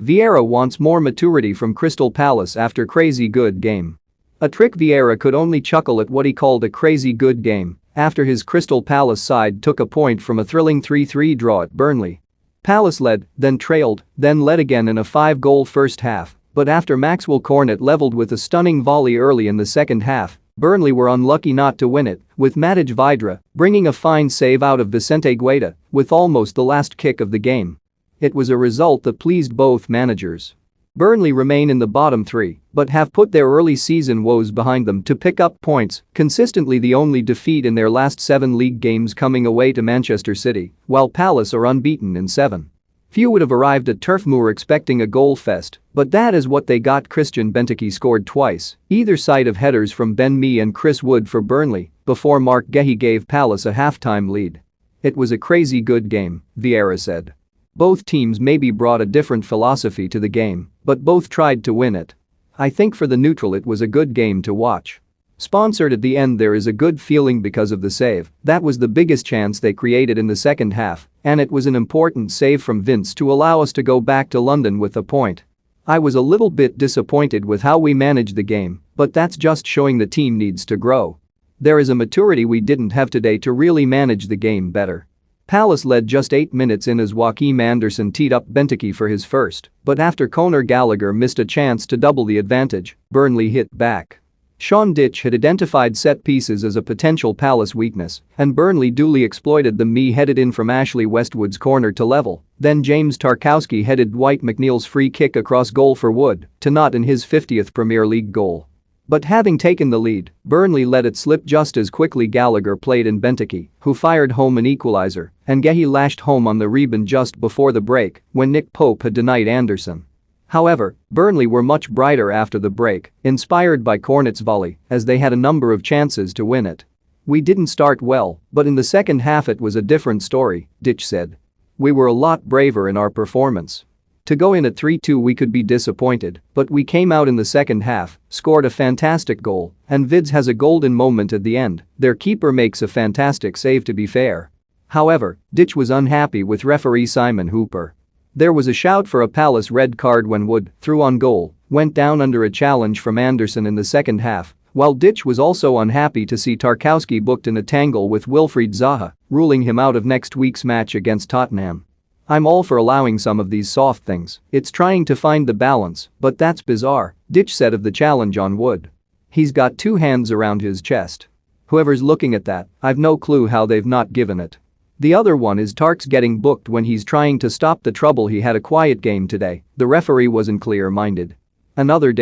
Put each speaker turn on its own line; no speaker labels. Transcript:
Vieira wants more maturity from Crystal Palace after crazy good game. A trick. Vieira could only chuckle at what he called a crazy good game after his Crystal Palace side took a point from a thrilling 3-3 draw at Burnley. Palace led, then trailed, then led again in a 5-goal first half, but after Maxwell Cornet levelled with a stunning volley early in the second half, Burnley were unlucky not to win it, with Vieira bringing a fine save out of Vicente Guaita with almost the last kick of the game. It was a result that pleased both managers. Burnley remain in the bottom three but have put their early season woes behind them to pick up points, consistently the only defeat in their last 7 league games coming away to Manchester City, while Palace are unbeaten in 7. Few would have arrived at Turf Moor expecting a goal fest, but that is what they got. Christian Benteke scored twice, either side of headers from Ben Mee and Chris Wood for Burnley, before Mark Guéhi gave Palace a half-time lead. It was a crazy good game, Vieira said. Both teams maybe brought a different philosophy to the game, but both tried to win it. I think for the neutral it was a good game to watch. Sponsored at the end, there is a good feeling because of the save. That was the biggest chance they created in the second half, and it was an important save from Vince to allow us to go back to London with a point. I was a little bit disappointed with how we managed the game, but that's just showing the team needs to grow. There is a maturity we didn't have today to really manage the game better. Palace led just 8 minutes in as Joachim Andersen teed up Benteke for his first, but after Conor Gallagher missed a chance to double the advantage, Burnley hit back. Sean Dyche had identified set pieces as a potential Palace weakness, and Burnley duly exploited them. Mee headed in from Ashley Westwood's corner to level, then James Tarkowski headed Dwight McNeil's free kick across goal for Wood to knot in his 50th Premier League goal. But having taken the lead, Burnley let it slip just as quickly. Gallagher played in Benteke, who fired home an equaliser, and Guéhi lashed home on the rebound just before the break when Nick Pope had denied Anderson. However, Burnley were much brighter after the break, inspired by Cornet's volley, as they had a number of chances to win it. We didn't start well, but in the second half it was a different story, Dyche said. We were a lot braver in our performance. To go in at 3-2 we could be disappointed, but we came out in the second half, scored a fantastic goal, and Vids has a golden moment at the end. Their keeper makes a fantastic save to be fair. However, Dyche was unhappy with referee Simon Hooper. There was a shout for a Palace red card when Wood, through on goal, went down under a challenge from Anderson in the second half, while Dyche was also unhappy to see Tarkowski booked in a tangle with Wilfried Zaha, ruling him out of next week's match against Tottenham. I'm all for allowing some of these soft things, it's trying to find the balance, but that's bizarre, Dyche said of the challenge on Wood. He's got 2 hands around his chest. Whoever's looking at that, I've no clue how they've not given it. The other one is Tark's getting booked when he's trying to stop the trouble. He had a quiet game today, the referee wasn't clear-minded. Another day.